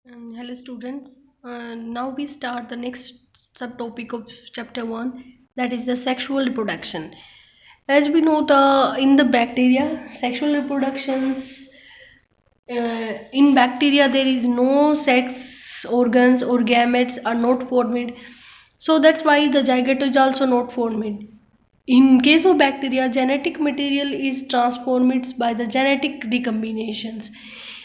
Hello students, now we start the next subtopic of chapter 1, that is the sexual reproduction. As we know, in the bacteria, sexual reproductions, in bacteria there is no sex organs or gametes are not formed, so that's why the zygote is also not formed. In case of bacteria, genetic material is transformed by the genetic recombinations,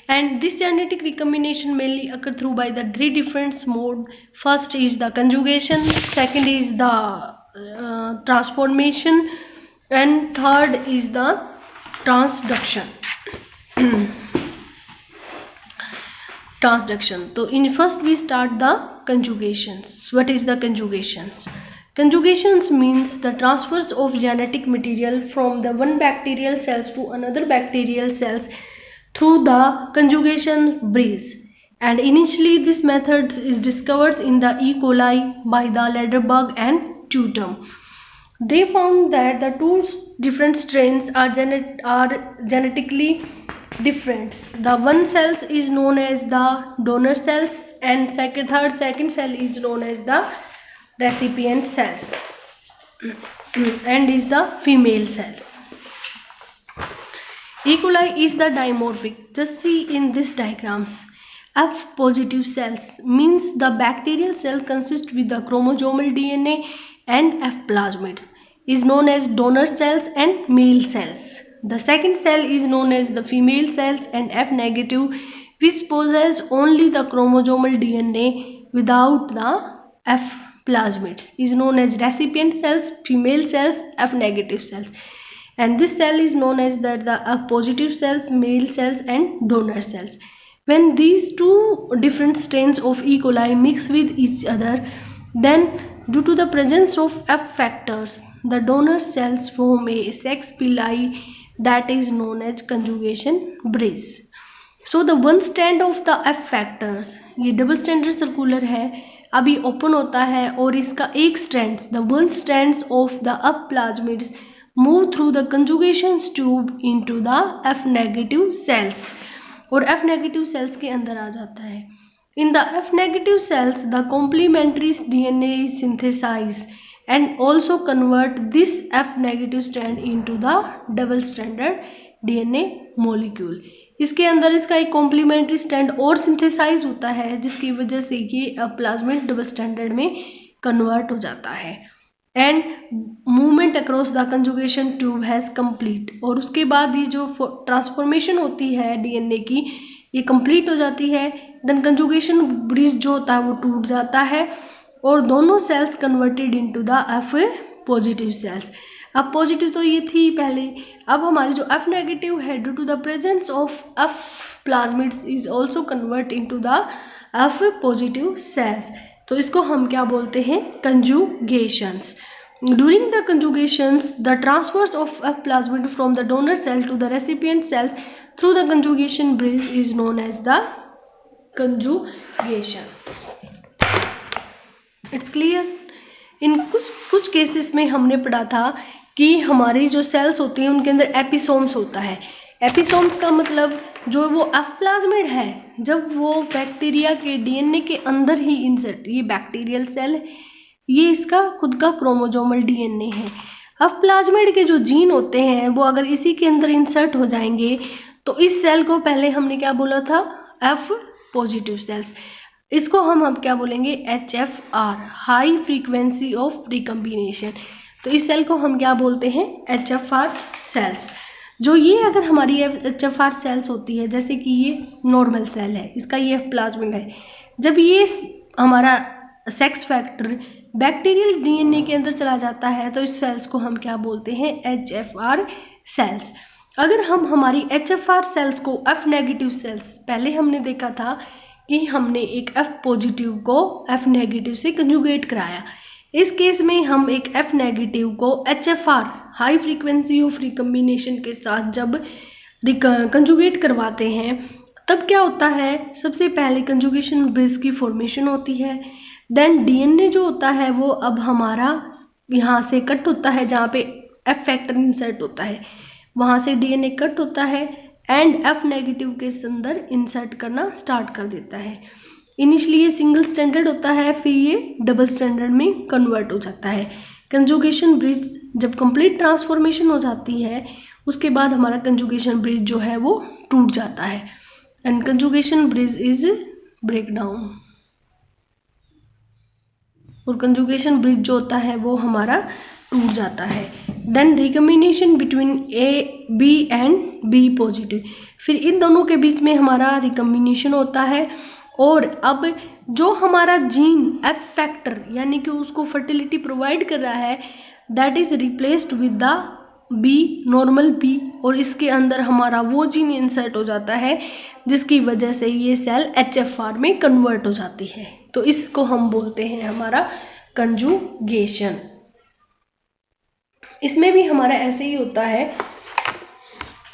and this genetic recombination mainly occur through by the three different mode. First is the conjugation, second is the transformation, and third is the transduction. Transduction. So in first we start the conjugations. What is the conjugations? Conjugations means the transfers of genetic material from the one bacterial cells to another bacterial cells through the conjugation breeze. And initially this method is discovered in the E. coli by the Lederberg and Tutum. They found that the two different strains are genetically different. The one cells is known as the donor cells, and third cell is known as the recipient cells and is the female cells. E. coli is the dimorphic. Just see in this diagrams. F positive cells means the bacterial cell consists with the chromosomal DNA and F plasmids is known as donor cells and male cells. The second cell is known as the female cells and F negative, which possess only the chromosomal DNA without the F plasmids, is known as recipient cells, female cells, F negative cells. And this cell is known as the F positive cells, male cells and donor cells. When these two different strains of E. coli mix with each other, then due to the presence of F factors, the donor cells form a sex pili that is known as conjugation breeze. So the one strand of the F factors, ये double standard circular है, अभी open होता है और इसका एक strand, the one strands of the F plasmids move through the conjugation tube into the F negative cells और F negative cells के अंदर आ जाता है. In the F negative cells, the complementary DNA is synthesized and also convert this F negative strand into the double stranded DNA molecule. इसके अंदर इसका एक complementary strand और सिंथेसाइज होता है, जिसकी वजह से ये प्लाज्मिड डबल स्टैंडर्ड में कन्वर्ट हो जाता है. And movement across the conjugation tube has complete. और उसके बाद ये जो ट्रांसफॉर्मेशन होती है डीएनए की, ये कंप्लीट हो जाती है. देन कंजुगेशन ब्रिज जो होता है वो टूट जाता है और दोनों cells converted into the F positive cells. अब पॉजिटिव तो ये थी पहले, अब हमारी जो एफ नेगेटिव है due to the presence of F plasmids is also convert into the F positive cells. तो इसको हम क्या बोलते हैं? कंजुगेशंस. During the conjugations, the transfers of F plasmid from the donor cell to the recipient cells through the conjugation bridge is known as the conjugation. It's clear? इन कुछ cases में हमने पढ़ा था कि हमारी जो सेल्स होती हैं उनके अंदर एपिसोम्स होता है. एपिसोम्स का मतलब जो वो एफ प्लाज्मिड है, जब वो बैक्टीरिया के डीएनए के अंदर ही इंसर्ट, ये बैक्टीरियल सेल, ये इसका खुद का क्रोमोजोमल डीएनए है. एफ प्लाज्मिड के जो जीन होते हैं वो अगर इसी के अंदर इंसर्ट हो जाएंगे तो इस सेल को पहले हमने क्या बोला था? F positive cells. इसको हम क्या बोलेंगे? HFR, high frequency of recombination. तो इस सेल को हम क्या बोलते हैं? HFR cells. जो ये अगर हमारी HFR सेल्स होती है, जैसे कि ये नॉर्मल सेल है, इसका ये प्लाज्मिड है, जब ये हमारा सेक्स फैक्टर बैक्टीरियल डीएनए के अंदर चला जाता है तो इस सेल्स को हम क्या बोलते हैं? HFR cells. अगर हम हमारी HFR सेल्स को F नेगेटिव सेल्स, पहले हमने देखा था कि हमने एक F पॉजिटिव को F नेगेटिव से कंजुगेट कराया. इस केस में हम एक F नेगेटिव को HFR, high frequency of recombination के साथ जब कंजुगेट करवाते हैं तब क्या होता है? सबसे पहले कंजुगेशन ब्रिज की फॉर्मेशन होती है. देन डीएनए जो होता है वो अब हमारा यहाँ से कट होता है, जहाँ पे F फैक्टर इंसर्ट होता है वहाँ से डीएनए कट होता है. एंड F नेगेटिव के अंदर इंसर्ट करना स्टार्ट कर देता है। इनिशियली ये सिंगल स्टैंडर्ड होता है, फिर ये डबल स्टैंडर्ड में कन्वर्ट हो जाता है। कंजुगेशन ब्रिज जब कंप्लीट ट्रांसफॉर्मेशन हो जाती है उसके बाद हमारा कंजुगेशन ब्रिज जो है वो टूट जाता है and conjugation bridge is break down. और कंजुगेशन ब्रिज जो होता है वो हमारा टूट जाता है। Then recombination between A B and B positive, फिर इन दोनों के बीच में हमारा रिकम्बिनेशन होता है और अब जो हमारा जीन एफ फैक्टर यानी कि उसको फर्टिलिटी प्रोवाइड कर रहा है that is replaced with the B normal B, और इसके अंदर हमारा वो जीन इंसर्ट हो जाता है जिसकी वजह से ये सेल HFR में कन्वर्ट हो जाती है। तो इसको हम बोलते हैं हमारा कंजुगेशन। इसमें भी हमारा ऐसे ही होता है।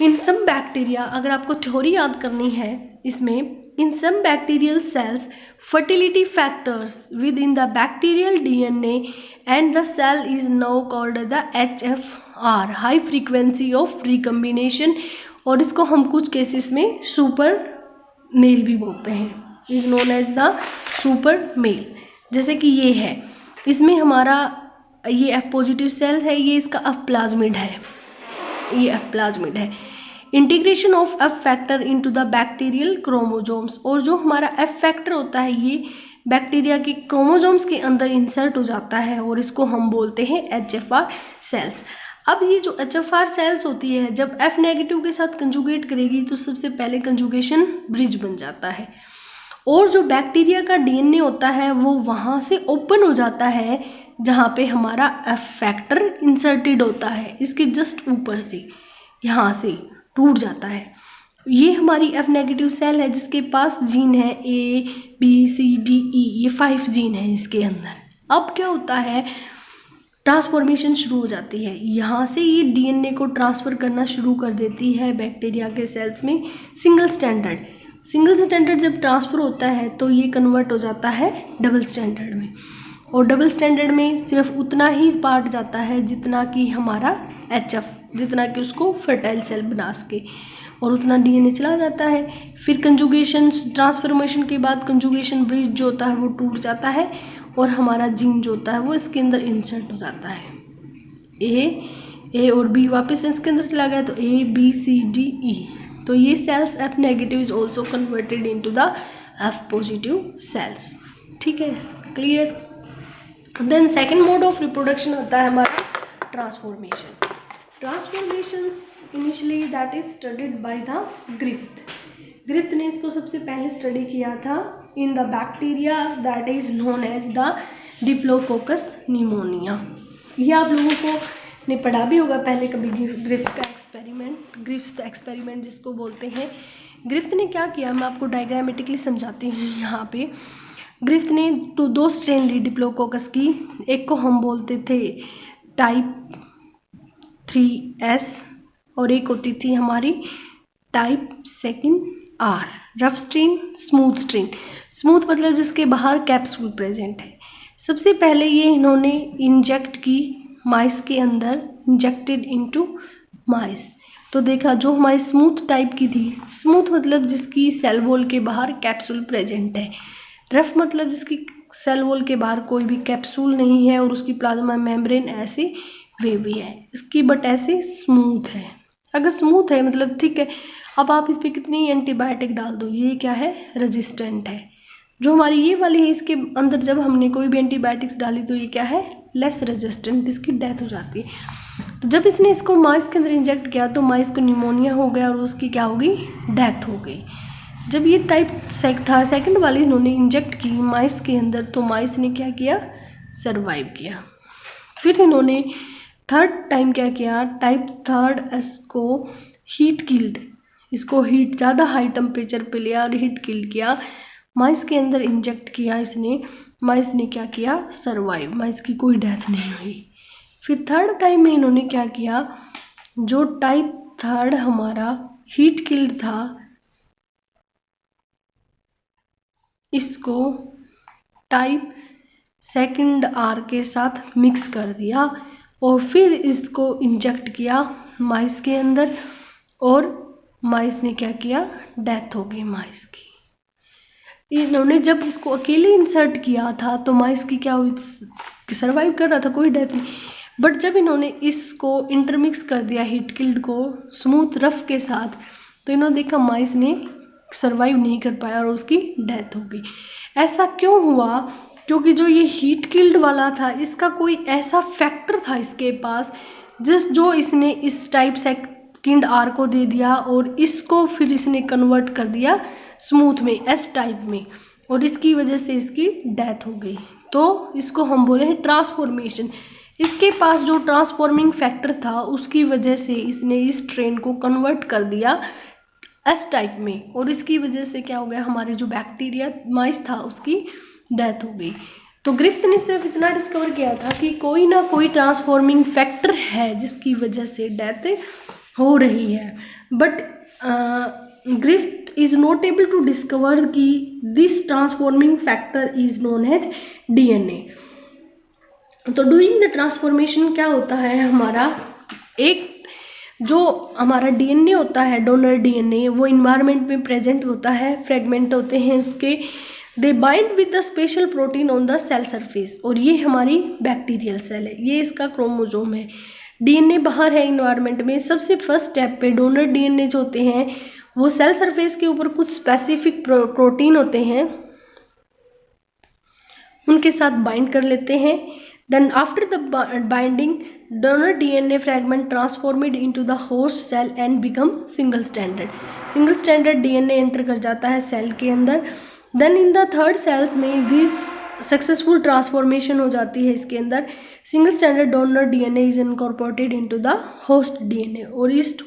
इन सम बैक्टीरिया, अगर आपको थ्योरी याद करनी है इसमें, in some bacterial cells fertility factors within the bacterial DNA and the cell is now called the HFR, high frequency of recombination, और इसको हम कुछ केसेस में सुपर मेल भी बोलते हैं, is known as the super male. जैसे कि ये है, इसमें हमारा ये F पॉजिटिव सेल है, ये इसका F प्लाज्मिड है, ये F प्लाज्मिड है। Integration of F factor into the bacterial chromosomes, और जो हमारा F फैक्टर होता है ये बैक्टीरिया के क्रोमोजोम्स के अंदर इंसर्ट हो जाता है और इसको हम बोलते हैं HFR सेल्स। अब ये जो HFR सेल्स होती है जब F नेगेटिव के साथ कंजुगेट करेगी तो सबसे पहले कंजुगेशन ब्रिज बन जाता है और जो बैक्टीरिया का DNA होता है वो वहाँ से ओपन हो जाता है जहाँ पे हमारा F फैक्टर इंसर्टेड होता है, इसके जस्ट ऊपर से यहाँ से टूट जाता है। ये हमारी F नेगेटिव सेल है जिसके पास जीन है A B C D E, ये 5 जीन है इसके अंदर। अब क्या होता है, ट्रांसफॉर्मेशन शुरू हो जाती है, यहाँ से ये DNA को ट्रांसफ़र करना शुरू कर देती है बैक्टीरिया के सेल्स में। सिंगल स्टैंडर्ड जब ट्रांसफ़र होता है तो ये कन्वर्ट हो जाता है डबल स्टैंडर्ड में, और डबल स्टैंडर्ड में सिर्फ उतना ही पार्ट जाता है जितना कि हमारा HF, जितना कि उसको फर्टाइल सेल बना सके, और उतना DNA चला जाता है। फिर कंजुगेशन ट्रांसफॉर्मेशन के बाद कंजुगेशन ब्रिज जो होता है वो टूट जाता है और हमारा जीन जो होता है वो इसके अंदर इंसर्ट हो जाता है। ए और बी वापस इसके अंदर चला गया तो A B C D E, तो ये cells F negative is also converted into the F positive cells. ठीक है, clear. Then second mode of reproduction होता है हमारा transformation. Transformations initially that is studied by the Griffith ने इसको सबसे पहले स्टडी किया था in the bacteria that is known as the diplococcus pneumoniae. ये आप लोगों को ने पढ़ा भी होगा पहले कभी, ग्रिफ्थ एक्सपेरिमेंट जिसको बोलते हैं। ग्रिफ्थ ने क्या किया, मैं आपको डायग्रामेटिकली समझाती हूँ। यहाँ पे ग्रिफ्थ ने 2 स्ट्रेन ली डिप्लोकोकस की, एक को हम बोलते थे टाइप 3S और एक होती थी हमारी type 2R, rough strain, smooth strain. Smooth मतलब जिसके बाहर कैप्सूल प्रेजेंट है। सबसे पहले ये इन्होंने इंजेक्ट की माइस के अंदर, इंजेक्टेड इनटू माइस, तो देखा जो हमारी स्मूथ टाइप की थी, स्मूथ मतलब जिसकी सेल वॉल के बाहर कैप्सूल प्रेजेंट है, रफ मतलब जिसकी सेल वॉल के बाहर कोई भी कैप्सूल नहीं है और उसकी प्लाज्मा मेम्ब्रेन ऐसे वेवी है, इसकी बट ऐसे स्मूथ है। अगर स्मूथ है मतलब ठीक है, अब आप इस पर कितनी एंटीबायोटिक डाल दो ये क्या है, रेजिस्टेंट है। जो हमारी ये वाली है इसके अंदर जब हमने कोई भी एंटीबायोटिक्स डाली तो ये क्या है, लेस रेजिस्टेंट, इसकी डेथ हो जाती है। तो जब इसने इसको माइस के अंदर इंजेक्ट किया तो माइस को निमोनिया हो गया और उसकी क्या हो गई, डेथ हो गई। जब ये टाइप सेकंड वाली इन्होंने इंजेक्ट की माइस के अंदर तो माइस ने क्या किया, सर्वाइव किया। फिर इन्होंने थर्ड टाइम क्या किया, टाइप 3S को हीट किल्ड, इसको हीट ज़्यादा हाई टेम्परेचर पे लिया और हीट किल किया, माइस के अंदर इंजेक्ट किया इसने, माइस ने क्या किया, सर्वाइव, माइस की कोई डेथ नहीं हुई। फिर थर्ड टाइम में इन्होंने क्या किया, जो टाइप 3 हमारा हीट किल्ड था इसको टाइप 2R के साथ मिक्स कर दिया और फिर इसको इंजेक्ट किया माइस के अंदर और माइस ने क्या किया, डेथ हो गई माइस की। इन्होंने जब इसको अकेले इंसर्ट किया था तो माइस की क्या हुई, सर्वाइव कर रहा था, कोई डेथ नहीं। बट जब इन्होंने इसको इंटरमिक्स कर दिया हीट किल्ड को स्मूथ रफ के साथ, तो इन्होंने देखा माइस ने सर्वाइव नहीं कर पाया और उसकी डेथ हो गई। ऐसा क्यों हुआ, क्योंकि जो ये हीट किल्ड वाला था इसका कोई ऐसा फैक्टर था इसके पास जो इसने इस टाइप सेकंड आर को दे दिया और इसको फिर इसने कन्वर्ट कर दिया स्मूथ में, एस टाइप में, और इसकी वजह से इसकी डेथ हो गई। तो इसको हम बोले हैं ट्रांसफॉर्मेशन। इसके पास जो ट्रांसफॉर्मिंग फैक्टर था उसकी वजह से इसने इस ट्रेन को कन्वर्ट कर दिया एस टाइप में, और इसकी वजह से क्या हो गया, हमारे जो बैक्टीरिया माइस था उसकी डेथ हो गई। तो ग्रिफ्थ ने सिर्फ इतना डिस्कवर किया था कि कोई ना कोई ट्रांसफॉर्मिंग फैक्टर है जिसकी वजह से डेथ हो रही है, but Griffith is not able to discover कि this transforming factor is known as DNA. तो डूइंग द ट्रांसफॉर्मेशन क्या होता है, हमारा एक जो हमारा डीएनए होता है, डोनर डीएनए, वो इन्वायरमेंट में प्रेजेंट होता है, फ्रेगमेंट होते हैं उसके, they bind with the special protein on the cell surface, और ये हमारी बैक्टीरियल सेल है, ये इसका क्रोमोसोम है। डीएनए बाहर है इन्वायरमेंट में, सबसे फर्स्ट स्टेप पे डोनर डीएनए जो होते हैं वो सेल सरफेस के ऊपर कुछ स्पेसिफिक प्रोटीन होते हैं उनके साथ बाइंड कर लेते हैं। Then after the binding, donor DNA fragment transformed into the host cell and become single stranded. Single stranded DNA enter कर जाता है सेल के अंदर। Then in the third cells में this सक्सेसफुल ट्रांसफॉर्मेशन हो जाती है इसके अंदर, single stranded donor DNA is incorporated into the host DNA, और इस